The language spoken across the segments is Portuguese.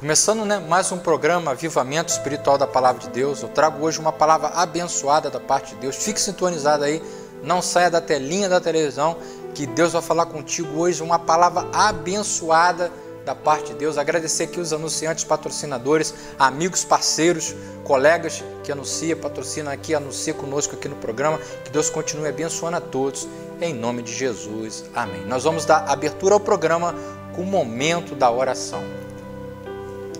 Começando, mais um programa Avivamento Espiritual da Palavra de Deus. Eu trago hoje uma palavra abençoada da parte de Deus. Fique sintonizado aí, não saia da telinha da televisão, que Deus vai falar contigo hoje uma palavra abençoada da parte de Deus. Agradecer aqui os anunciantes, patrocinadores, amigos, parceiros, colegas que patrocinam aqui, anuncia conosco aqui no programa. Que Deus continue abençoando a todos, em nome de Jesus. Amém. Nós vamos dar abertura ao programa com o momento da oração.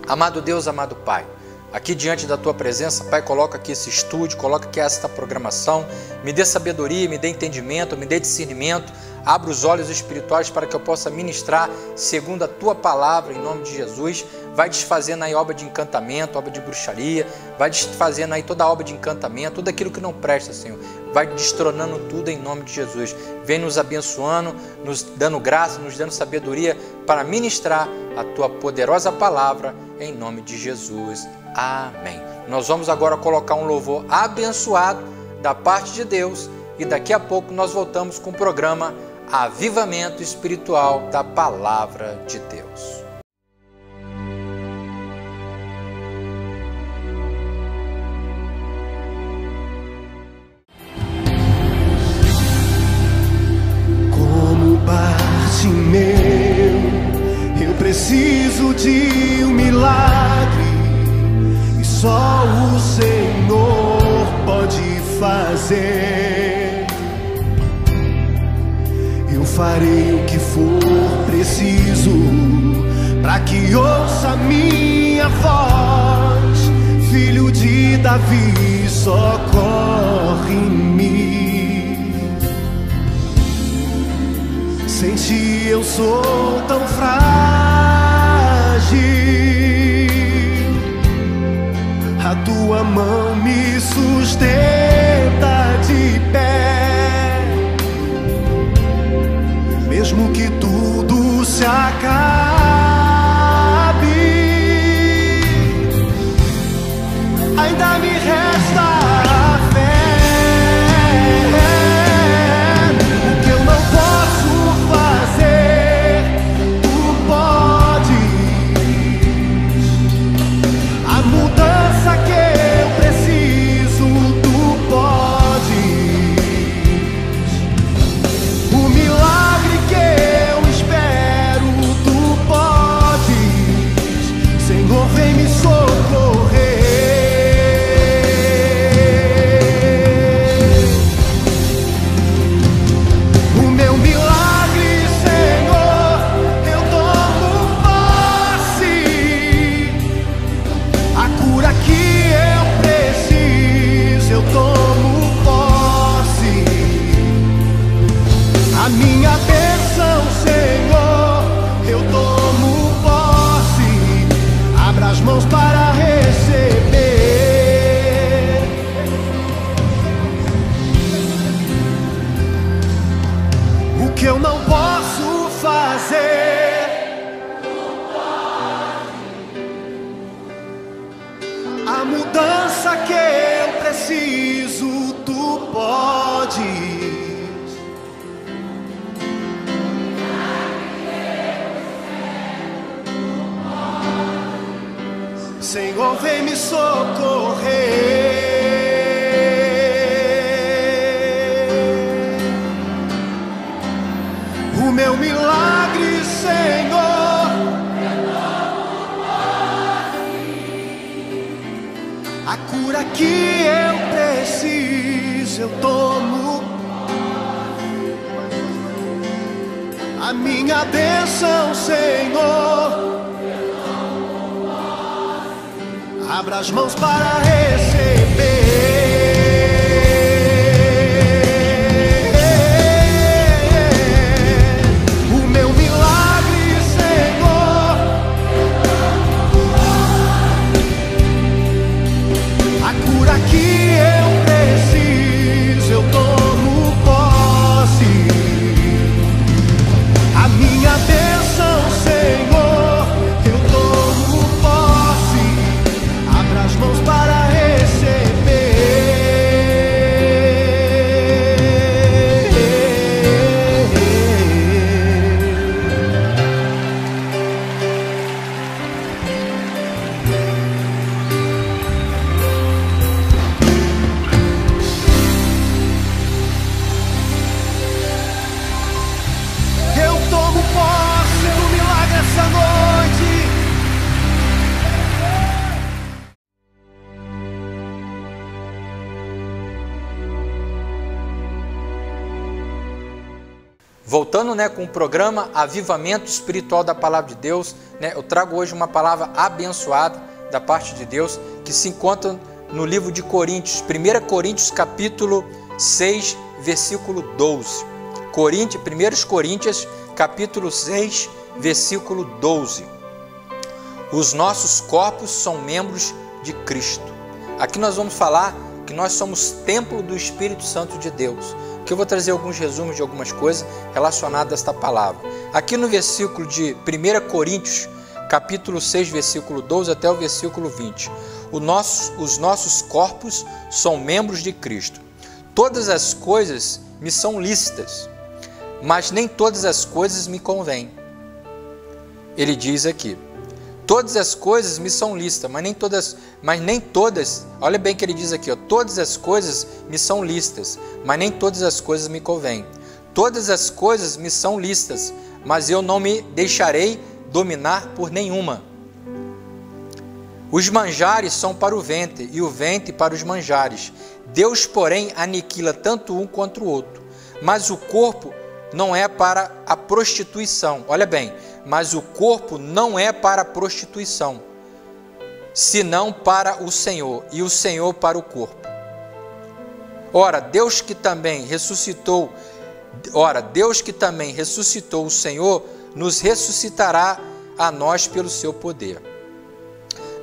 Amado Deus, amado Pai, aqui diante da Tua presença, Pai, coloca aqui esse estúdio, coloca aqui esta programação, me dê sabedoria, me dê entendimento, me dê discernimento, abra os olhos espirituais para que eu possa ministrar segundo a Tua palavra, em nome de Jesus. Vai desfazendo aí obra de encantamento, obra de bruxaria, vai desfazendo aí toda obra de encantamento, tudo aquilo que não presta, Senhor. Vai destronando tudo em nome de Jesus. Vem nos abençoando, nos dando graça, nos dando sabedoria para ministrar a Tua poderosa palavra em nome de Jesus. Amém. Nós vamos agora colocar um louvor abençoado da parte de Deus e daqui a pouco nós voltamos com o programa Avivamento Espiritual da Palavra de Deus. Eu preciso de um milagre e só o Senhor pode fazer. Eu farei o que for preciso para que ouça minha voz. Filho de Davi, socorre em mim. Sem ti eu sou tão frágil, a tua mão me sustenta de pé. Mesmo que tudo se acabe, ainda me resta a fé. Senhor, vem me socorrer. O meu milagre, Senhor, a cura que eu preciso, eu tomo. A minha bênção, Senhor, abra as mãos para receber. O meu milagre, Senhor, a cura que eu preciso, eu tomo posse. A minha bênção, Senhor, eu tomo posse. Abra as mãos para receber. Voltando, com o programa Avivamento Espiritual da Palavra de Deus, eu trago hoje uma palavra abençoada da parte de Deus, que se encontra no livro de Coríntios, 1 Coríntios capítulo 6, versículo 12. 1 Coríntios capítulo 6, versículo 12. Os nossos corpos são membros de Cristo. Aqui nós vamos falar que nós somos templo do Espírito Santo de Deus. Que eu vou trazer alguns resumos de algumas coisas relacionadas a esta palavra. Aqui no versículo de 1 Coríntios, capítulo 6, versículo 12 até o versículo 20. Os nossos corpos são membros de Cristo. Todas as coisas me são lícitas, mas nem todas as coisas me convêm. Ele diz aqui, todas as coisas me são lícitas, mas nem todas, olha bem que ele diz aqui, todas as coisas me são lícitas, mas nem todas as coisas me convêm. Todas as coisas me são lícitas, mas eu não me deixarei dominar por nenhuma. Os manjares são para o ventre, e o ventre para os manjares. Deus, porém, aniquila tanto um quanto o outro. Mas o corpo não é para a prostituição. Olha bem, mas o corpo não é para a prostituição, senão para o Senhor, e o Senhor para o corpo. Ora, Deus que também ressuscitou o Senhor, nos ressuscitará a nós pelo seu poder.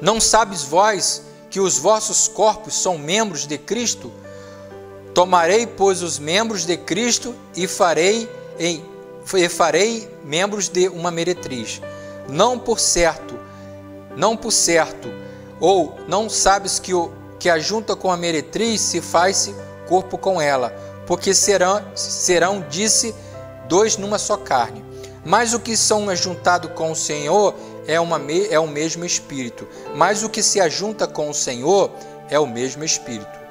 Não sabes vós que os vossos corpos são membros de Cristo? Tomarei, pois, os membros de Cristo e farei membros de uma meretriz. Não por certo, ou não sabes que a junta com a meretriz se faz corpo com ela, porque serão, disse, dois numa só carne. Mas o que são ajuntado com o Senhor é o mesmo Espírito. Mas o que se ajunta com o Senhor é o mesmo Espírito.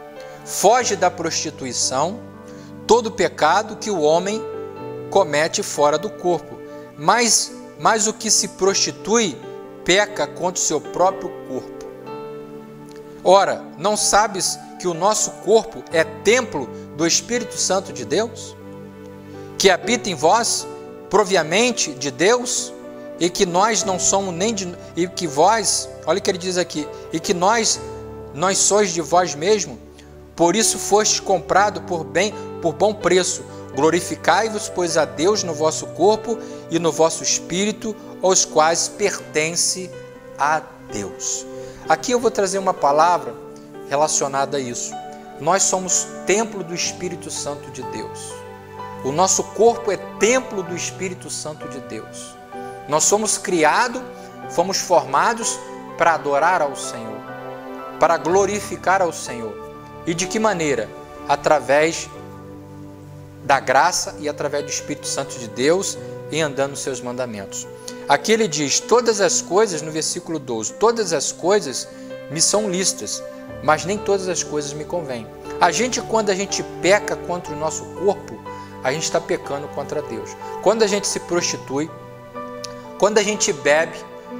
Foge da prostituição, todo pecado que o homem comete fora do corpo. Mas o que se prostitui peca contra o seu próprio corpo. Ora, não sabes que o nosso corpo é templo do Espírito Santo de Deus, que habita em vós, proviamente de Deus, e que nós não somos nem de... E que vós, olha o que ele diz aqui, e que nós sois de vós mesmo, por isso fostes comprado por bom preço. Glorificai-vos, pois, a Deus no vosso corpo e no vosso espírito, aos quais pertence a Deus. Aqui eu vou trazer uma palavra relacionada a isso. Nós somos templo do Espírito Santo de Deus. O nosso corpo é templo do Espírito Santo de Deus. Nós somos criados, fomos formados para adorar ao Senhor, para glorificar ao Senhor. E de que maneira? Através da graça e através do Espírito Santo de Deus e andando nos seus mandamentos. Aqui ele diz, todas as coisas, no versículo 12, todas as coisas me são lícitas, mas nem todas as coisas me convêm. Quando a gente peca contra o nosso corpo, a gente está pecando contra Deus. Quando a gente se prostitui, quando a gente bebe,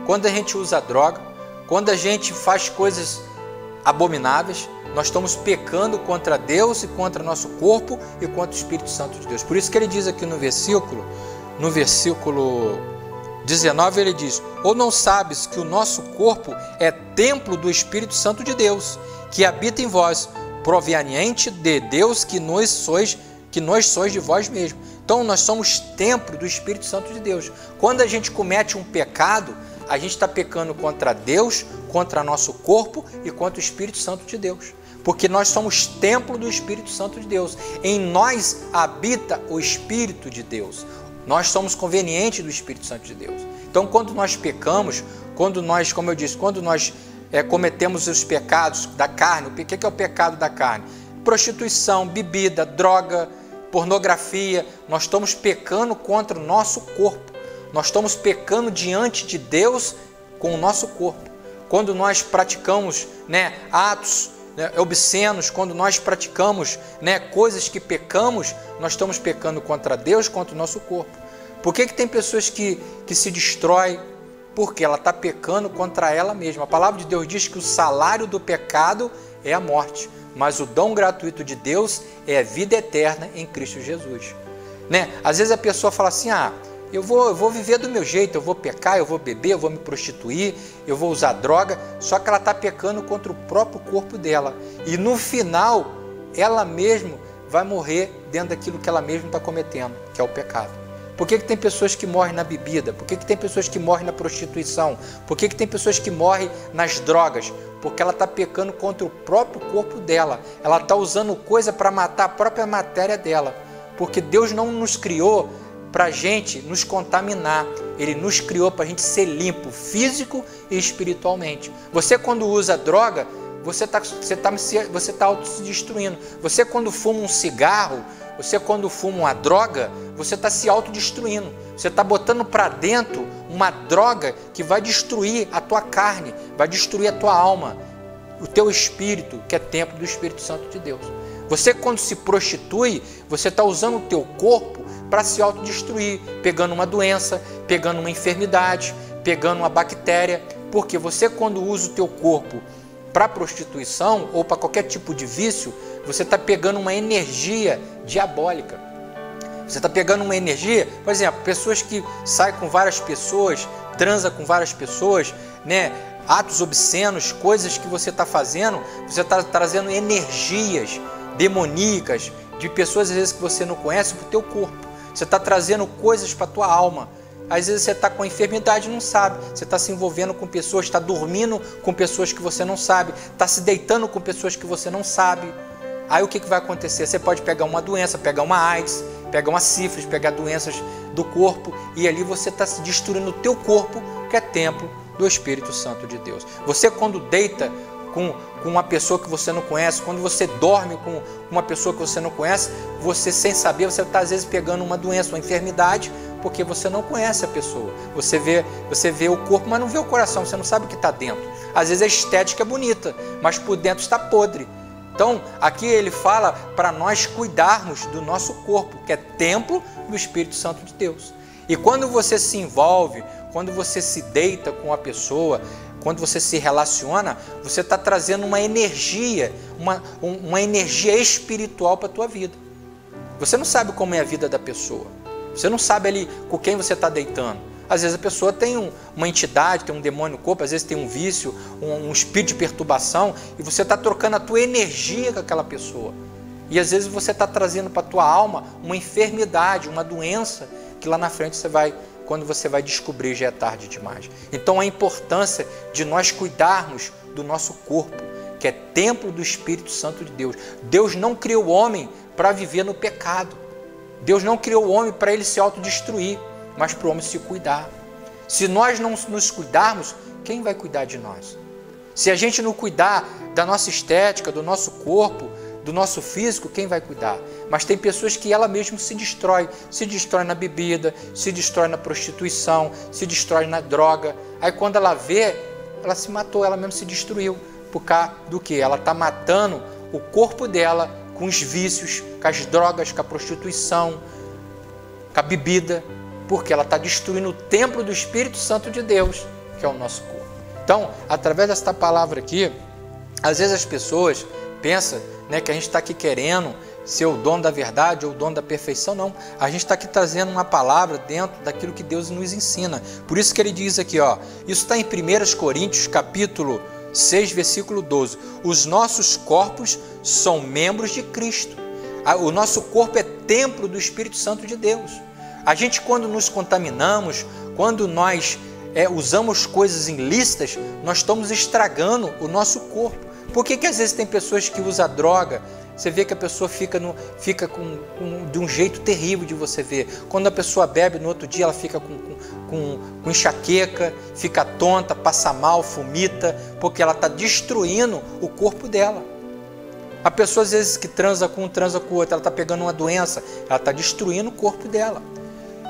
quando a gente usa droga, quando a gente faz coisas abomináveis, nós estamos pecando contra Deus e contra nosso corpo e contra o Espírito Santo de Deus. Por isso que ele diz aqui no versículo 19, ele diz, ou não sabes que o nosso corpo é templo do Espírito Santo de Deus, que habita em vós, proveniente de Deus, que nós sois de vós mesmos. Então nós somos templo do Espírito Santo de Deus. Quando a gente comete um pecado, a gente está pecando contra Deus, contra nosso corpo e contra o Espírito Santo de Deus. Porque nós somos templo do Espírito Santo de Deus. Em nós habita o Espírito de Deus. Nós somos convenientes do Espírito Santo de Deus. Então, quando nós pecamos, quando nós cometemos os pecados da carne, o que é o pecado da carne? Prostituição, bebida, droga, pornografia. Nós estamos pecando contra o nosso corpo. Nós estamos pecando diante de Deus com o nosso corpo. Quando nós praticamos atos obscenos, quando nós praticamos coisas que pecamos, nós estamos pecando contra Deus, contra o nosso corpo. Por que tem pessoas que se destroem? Porque ela está pecando contra ela mesma. A palavra de Deus diz que o salário do pecado é a morte, mas o dom gratuito de Deus é a vida eterna em Cristo Jesus. né? Às vezes a pessoa fala assim, eu vou viver do meu jeito, eu vou pecar, eu vou beber, eu vou me prostituir, eu vou usar droga, só que ela está pecando contra o próprio corpo dela. E no final, ela mesma vai morrer dentro daquilo que ela mesma está cometendo, que é o pecado. Por que tem pessoas que morrem na bebida? Por que tem pessoas que morrem na prostituição? Por que tem pessoas que morrem nas drogas? Porque ela está pecando contra o próprio corpo dela. Ela está usando coisa para matar a própria matéria dela. Porque Deus não nos criou para a gente nos contaminar. Ele nos criou para a gente ser limpo, físico e espiritualmente. Você quando usa droga, você tá auto se destruindo. Você quando fuma um cigarro, você quando fuma uma droga, você está se autodestruindo. Você está botando para dentro uma droga que vai destruir a tua carne, vai destruir a tua alma, o teu espírito, que é templo do Espírito Santo de Deus. Você quando se prostitui, você está usando o teu corpo para se autodestruir, pegando uma doença, pegando uma enfermidade, pegando uma bactéria. Porque você quando usa o teu corpo para prostituição ou para qualquer tipo de vício, você está pegando uma energia diabólica. Você está pegando uma energia, por exemplo, pessoas que saem com várias pessoas, transa com várias pessoas, né? Atos obscenos, coisas que você está fazendo, você está trazendo energias demoníacas de pessoas às vezes que você não conhece para o teu corpo. Você está trazendo coisas para a tua alma. Às vezes você está com a enfermidade e não sabe. Você está se envolvendo com pessoas, está dormindo com pessoas que você não sabe, está se deitando com pessoas que você não sabe. Aí o que vai acontecer? Você pode pegar uma doença, pegar uma AIDS, pegar uma sífilis, pegar doenças do corpo, e ali você está se destruindo o teu corpo, que é templo do Espírito Santo de Deus. Você quando deita com uma pessoa que você não conhece, quando você dorme com uma pessoa que você não conhece, você sem saber, você está às vezes pegando uma doença, uma enfermidade, porque você não conhece a pessoa. Você vê o corpo, mas não vê o coração, você não sabe o que está dentro. Às vezes a estética é bonita, mas por dentro está podre. Então, aqui ele fala para nós cuidarmos do nosso corpo, que é templo do Espírito Santo de Deus. E quando você se envolve, quando você se deita com a pessoa, quando você se relaciona, você está trazendo uma energia, uma energia espiritual para a tua vida. Você não sabe como é a vida da pessoa. Você não sabe ali com quem você está deitando. Às vezes a pessoa tem uma entidade, tem um demônio no corpo, às vezes tem um vício, um espírito de perturbação, e você está trocando a tua energia com aquela pessoa. E às vezes você está trazendo para a tua alma uma enfermidade, uma doença, que lá na frente quando você vai descobrir, já é tarde demais. Então a importância de nós cuidarmos do nosso corpo, que é templo do Espírito Santo de Deus. Deus não criou o homem para viver no pecado. Deus não criou o homem para ele se autodestruir, mas para o homem se cuidar. Se nós não nos cuidarmos, quem vai cuidar de nós? Se a gente não cuidar da nossa estética, do nosso corpo, do nosso físico, quem vai cuidar? Mas tem pessoas que ela mesma se destrói na bebida, se destrói na prostituição, se destrói na droga. Aí quando ela vê, ela se matou, ela mesma se destruiu. Por causa do quê? Ela está matando o corpo dela com os vícios, com as drogas, com a prostituição, com a bebida, porque ela está destruindo o templo do Espírito Santo de Deus, que é o nosso corpo. Então, através desta palavra aqui, às vezes as pessoas pensam, né, que a gente está aqui querendo ser o dono da verdade ou o dono da perfeição. Não, a gente está aqui trazendo uma palavra dentro daquilo que Deus nos ensina. Por isso que ele diz aqui, isso está em 1 Coríntios capítulo 6, versículo 12. Os nossos corpos são membros de Cristo. O nosso corpo é templo do Espírito Santo de Deus. A gente, quando nos contaminamos, quando nós usamos coisas ilícitas, nós estamos estragando o nosso corpo. Por que às vezes tem pessoas que usam droga? Você vê que a pessoa fica de um jeito terrível de você ver. Quando a pessoa bebe, no outro dia ela fica com enxaqueca, fica tonta, passa mal, vomita, porque ela está destruindo o corpo dela. A pessoa às vezes que transa com o outro, ela está pegando uma doença, ela está destruindo o corpo dela.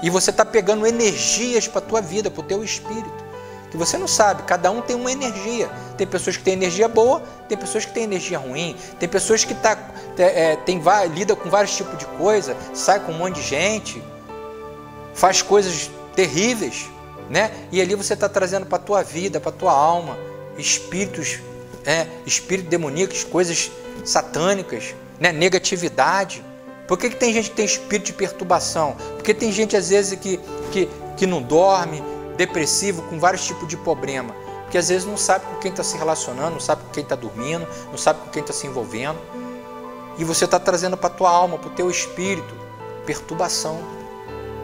E você está pegando energias para a tua vida, para o teu espírito. Que você não sabe, cada um tem uma energia. Tem pessoas que têm energia boa, tem pessoas que têm energia ruim, tem pessoas que lida com vários tipos de coisa, sai com um monte de gente, faz coisas terríveis, né? E ali você está trazendo para a tua vida, para a tua alma, espíritos demoníacos, coisas satânicas, né? Negatividade. Por que tem gente que tem espírito de perturbação? Porque tem gente às vezes que não dorme, depressivo, com vários tipos de problema. Porque às vezes não sabe com quem está se relacionando, não sabe com quem está dormindo, não sabe com quem está se envolvendo. E você está trazendo para a tua alma, para o teu espírito, perturbação.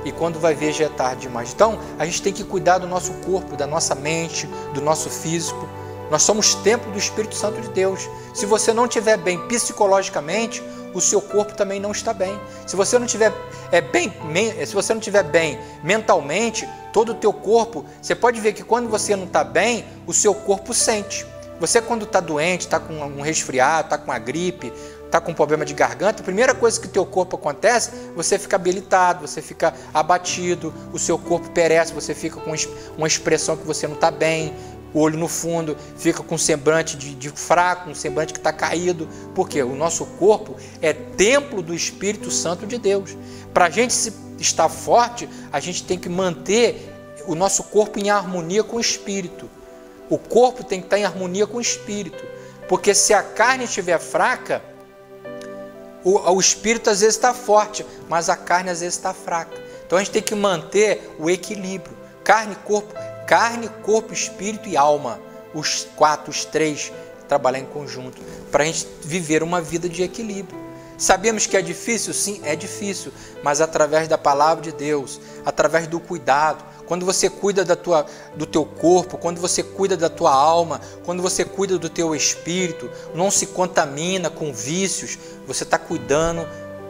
E quando vai ver já é tarde demais. Então, a gente tem que cuidar do nosso corpo, da nossa mente, do nosso físico. Nós somos templo do Espírito Santo de Deus. Se você não estiver bem psicologicamente, o seu corpo também não está bem. Se você não estiver bem mentalmente, todo o teu corpo, você pode ver que quando você não está bem, o seu corpo sente. Você quando está doente, está com um resfriado, está com uma gripe, está com um problema de garganta, a primeira coisa que o teu corpo acontece, você fica habilitado, você fica abatido, o seu corpo perece, você fica com uma expressão que você não está bem, o olho no fundo, fica com um semblante de fraco, um semblante que está caído. Por quê? O nosso corpo é templo do Espírito Santo de Deus. Para a gente estar forte, a gente tem que manter o nosso corpo em harmonia com o Espírito. O corpo tem que estar em harmonia com o Espírito. Porque se a carne estiver fraca, o Espírito às vezes está forte, mas a carne às vezes está fraca. Então a gente tem que manter o equilíbrio. Carne, corpo, espírito e alma. Os três trabalhar em conjunto. Para a gente viver uma vida de equilíbrio. Sabemos que é difícil? Sim, é difícil. Mas através da palavra de Deus, através do cuidado, quando você cuida do teu corpo, quando você cuida da tua alma, quando você cuida do teu espírito, não se contamina com vícios, você está cuidando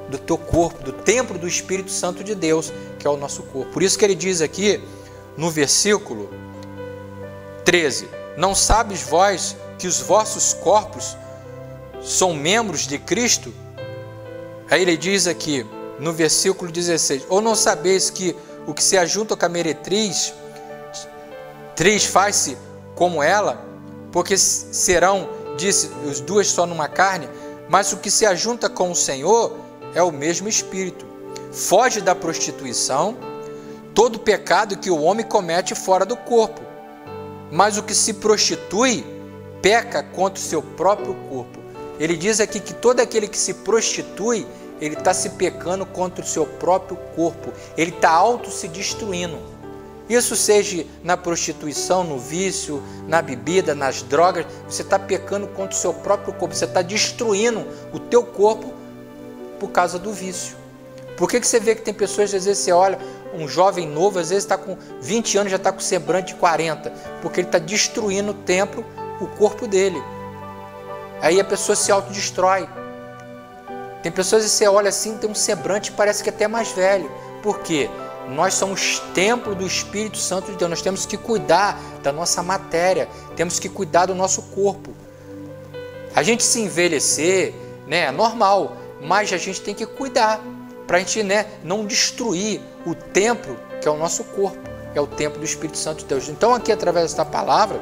do teu corpo, do templo do Espírito Santo de Deus, que é o nosso corpo. Por isso que ele diz aqui, no versículo 13, não sabes vós que os vossos corpos são membros de Cristo? Aí ele diz aqui, no versículo 16, ou não sabeis que o que se ajunta com a meretriz, faz-se como ela, porque serão, disse, os duas só numa carne, mas o que se ajunta com o Senhor é o mesmo Espírito. Foge da prostituição, todo pecado que o homem comete fora do corpo, mas o que se prostitui, peca contra o seu próprio corpo. Ele diz aqui que todo aquele que se prostitui, ele está se pecando contra o seu próprio corpo. Ele está auto se destruindo. Isso seja na prostituição, no vício, na bebida, nas drogas. Você está pecando contra o seu próprio corpo. Você está destruindo o teu corpo por causa do vício. Por que você vê que tem pessoas, às vezes você olha, um jovem novo, às vezes está com 20 anos, já está com semblante de 40. Porque ele está destruindo o templo, o corpo dele. Aí a pessoa se autodestrói. Tem pessoas que você olha assim, tem um semblante que parece que é até mais velho. Por quê? Nós somos templo do Espírito Santo de Deus. Nós temos que cuidar da nossa matéria. Temos que cuidar do nosso corpo. A gente se envelhecer, é normal. Mas a gente tem que cuidar. Para a gente não destruir o templo que é o nosso corpo. É o templo do Espírito Santo de Deus. Então aqui através desta palavra,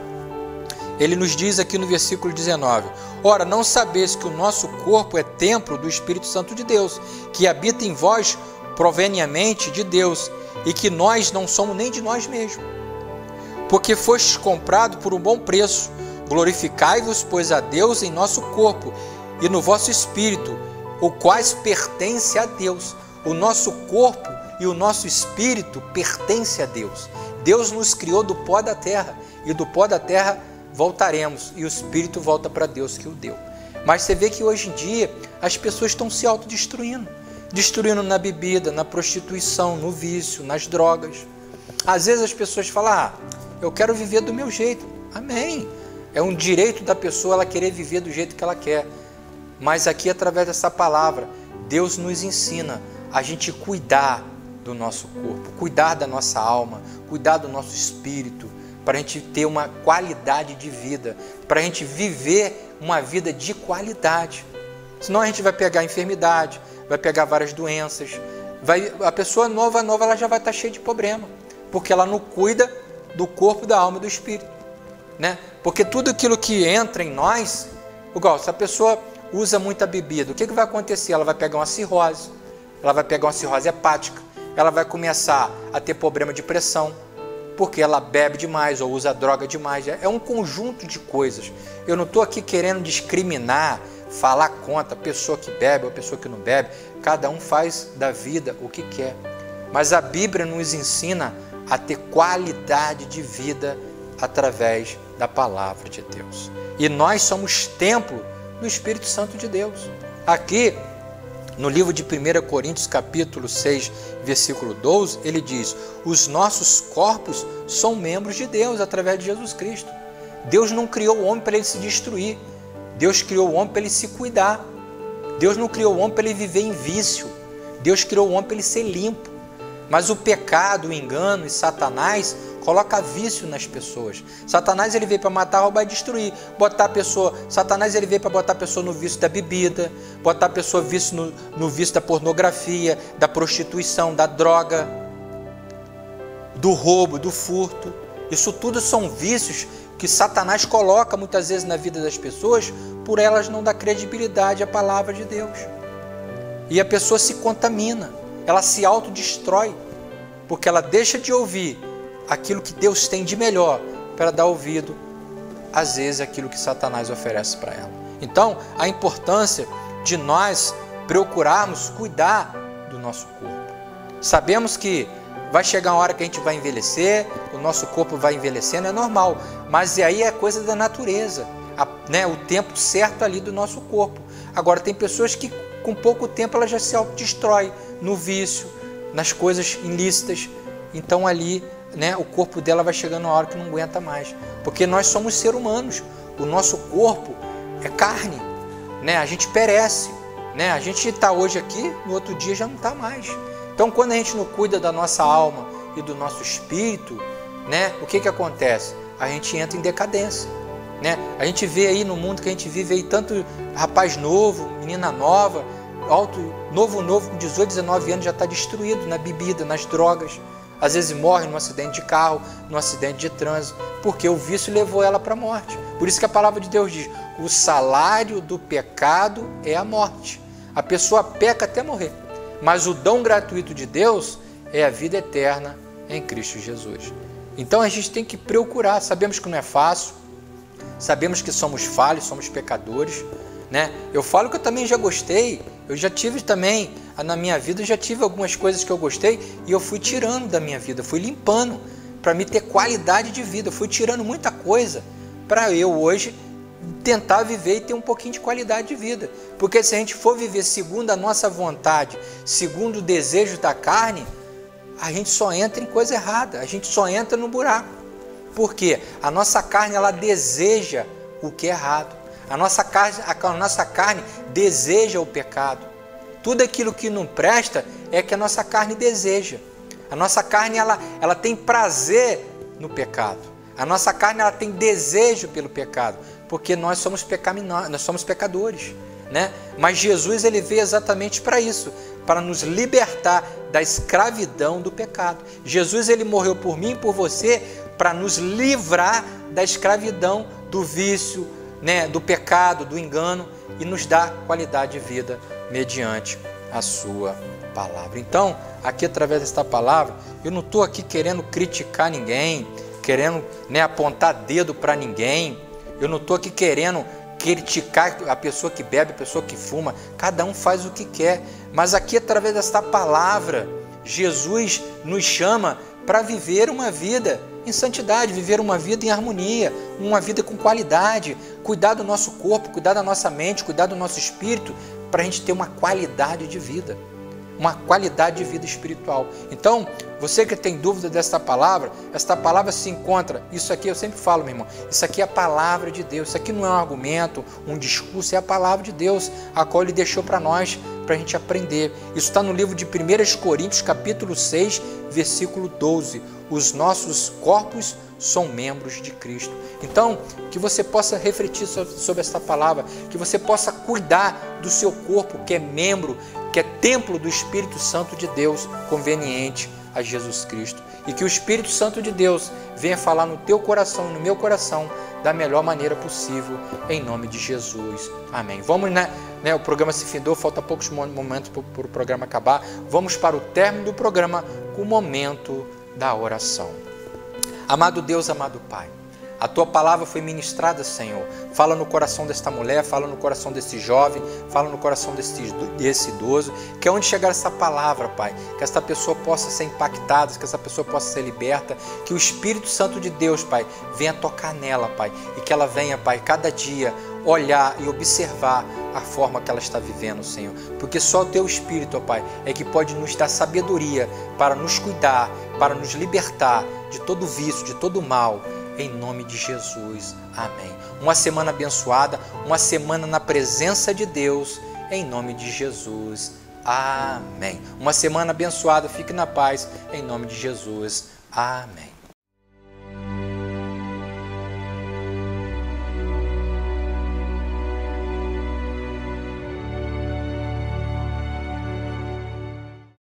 ele nos diz aqui no versículo 19, ora, não sabeis que o nosso corpo é templo do Espírito Santo de Deus, que habita em vós proveniamente de Deus, e que nós não somos nem de nós mesmos. Porque fostes comprado por um bom preço, glorificai-vos, pois, a Deus em nosso corpo e no vosso espírito, o quais pertence a Deus. O nosso corpo e o nosso espírito pertence a Deus. Deus nos criou do pó da terra, e do pó da terra voltaremos, e o espírito volta para Deus que o deu. Mas você vê que hoje em dia as pessoas estão se autodestruindo, destruindo na bebida, na prostituição, no vício, nas drogas. Às vezes as pessoas falam, eu quero viver do meu jeito. Amém. É um direito da pessoa ela querer viver do jeito que ela quer. Mas aqui através dessa palavra, Deus nos ensina a gente cuidar do nosso corpo, cuidar da nossa alma, cuidar do nosso espírito, para a gente ter uma qualidade de vida, para a gente viver uma vida de qualidade. Senão a gente vai pegar enfermidade, vai pegar várias doenças, a pessoa nova ela já vai estar cheia de problema, porque ela não cuida do corpo, da alma e do espírito. Porque tudo aquilo que entra em nós, igual, se a pessoa usa muita bebida, o que vai acontecer? Ela vai pegar uma cirrose, hepática, ela vai começar a ter problema de pressão, porque ela bebe demais ou usa droga demais. É um conjunto de coisas. Eu não estou aqui querendo discriminar falar contra a pessoa que bebe ou a pessoa que não bebe. Cada um faz da vida o que quer. Mas a Bíblia nos ensina a ter qualidade de vida através da palavra de Deus. E nós somos templo do Espírito Santo de Deus. Aqui, no livro de 1 Coríntios, capítulo 6, versículo 12, ele diz: os nossos corpos são membros de Deus através de Jesus Cristo. Deus não criou o homem para ele se destruir. Deus criou o homem para ele se cuidar. Deus não criou o homem para ele viver em vício. Deus criou o homem para ele ser limpo. Mas o pecado, o engano e Satanás coloca vício nas pessoas. Satanás ele veio para matar, roubar e destruir. Satanás ele veio para botar a pessoa no vício da bebida, botar a pessoa no vício da pornografia, da prostituição, da droga, do roubo, do furto. Isso tudo são vícios que Satanás coloca muitas vezes na vida das pessoas por elas não dar credibilidade à palavra de Deus. E a pessoa se contamina, ela se autodestrói, porque ela deixa de ouvir aquilo que Deus tem de melhor para dar ouvido, às vezes, aquilo que Satanás oferece para ela. Então, a importância de nós procurarmos cuidar do nosso corpo. Sabemos que vai chegar uma hora que a gente vai envelhecer, o nosso corpo vai envelhecendo, é normal, mas aí é coisa da natureza, o tempo certo ali do nosso corpo. Agora, tem pessoas que com pouco tempo ela já se autodestrói no vício, nas coisas ilícitas. Então ali, o corpo dela vai chegando uma hora que não aguenta mais, porque nós somos seres humanos, o nosso corpo é carne, a gente perece, a gente está hoje aqui, no outro dia já não está mais. Então, quando a gente não cuida da nossa alma e do nosso espírito, o que acontece? A gente entra em decadência. A gente vê aí no mundo que a gente vive aí tanto rapaz novo, menina nova, novo, com 18, 19 anos já está destruído na bebida, nas drogas. Às vezes morre num acidente de carro, num acidente de trânsito, porque o vício levou ela para a morte. Por isso que a palavra de Deus diz: o salário do pecado é a morte. A pessoa peca até morrer. Mas o dom gratuito de Deus é a vida eterna em Cristo Jesus. Então a gente tem que procurar. Sabemos que não é fácil, sabemos que somos falhos, somos pecadores, Eu falo que eu também já gostei, eu já tive também, na minha vida, eu já tive algumas coisas que eu gostei e eu fui tirando da minha vida, fui limpando para me ter qualidade de vida, eu fui tirando muita coisa para eu hoje tentar viver e ter um pouquinho de qualidade de vida. Porque se a gente for viver segundo a nossa vontade, segundo o desejo da carne, a gente só entra em coisa errada, a gente só entra no buraco. Por quê? A nossa carne, ela deseja o que é errado. A nossa carne deseja o pecado. Tudo aquilo que não presta é que a nossa carne deseja. A nossa carne, ela tem prazer no pecado. A nossa carne, ela tem desejo pelo pecado, porque nós somos pecadores, Mas Jesus, ele veio exatamente para isso, para nos libertar da escravidão do pecado. Jesus, ele morreu por mim e por você para nos livrar da escravidão do vício, do pecado, do engano, e nos dar qualidade de vida mediante a sua palavra. Então, aqui através desta palavra, eu não estou aqui querendo criticar ninguém, querendo apontar dedo para ninguém, eu não estou aqui querendo criticar a pessoa que bebe, a pessoa que fuma, cada um faz o que quer, mas aqui através desta palavra, Jesus nos chama para viver uma vida em santidade, viver uma vida em harmonia, uma vida com qualidade, cuidar do nosso corpo, cuidar da nossa mente, cuidar do nosso espírito, para a gente ter uma qualidade de vida espiritual. Então, você que tem dúvida desta palavra, esta palavra se encontra, isso aqui eu sempre falo, meu irmão, isso aqui é a palavra de Deus, isso aqui não é um argumento, um discurso, é a palavra de Deus, a qual Ele deixou para nós, para a gente aprender. Isso está no livro de 1 Coríntios, capítulo 6, versículo 12. Os nossos corpos são membros de Cristo. Então, que você possa refletir sobre esta palavra, que você possa cuidar do seu corpo, que é membro, que é templo do Espírito Santo de Deus, conveniente a Jesus Cristo. E que o Espírito Santo de Deus venha falar no teu coração, no meu coração, da melhor maneira possível, em nome de Jesus. Amém. Vamos, o programa se findou, falta poucos momentos para o programa acabar. Vamos para o término do programa com o momento da oração. Amado Deus, amado Pai, A tua palavra foi ministrada, Senhor. Fala no coração desta mulher, fala no coração desse jovem, fala no coração desse idoso, que onde chegar essa palavra, Pai, que esta pessoa possa ser impactada, que essa pessoa possa ser liberta, que o Espírito Santo de Deus, Pai, venha tocar nela, Pai, e que ela venha, Pai, cada dia olhar e observar a forma que ela está vivendo, Senhor. Porque só o Teu Espírito, ó Pai, é que pode nos dar sabedoria para nos cuidar, para nos libertar de todo vício, de todo mal. Em nome de Jesus. Amém. Uma semana abençoada, uma semana na presença de Deus. Em nome de Jesus. Amém. Uma semana abençoada. Fique na paz. Em nome de Jesus. Amém.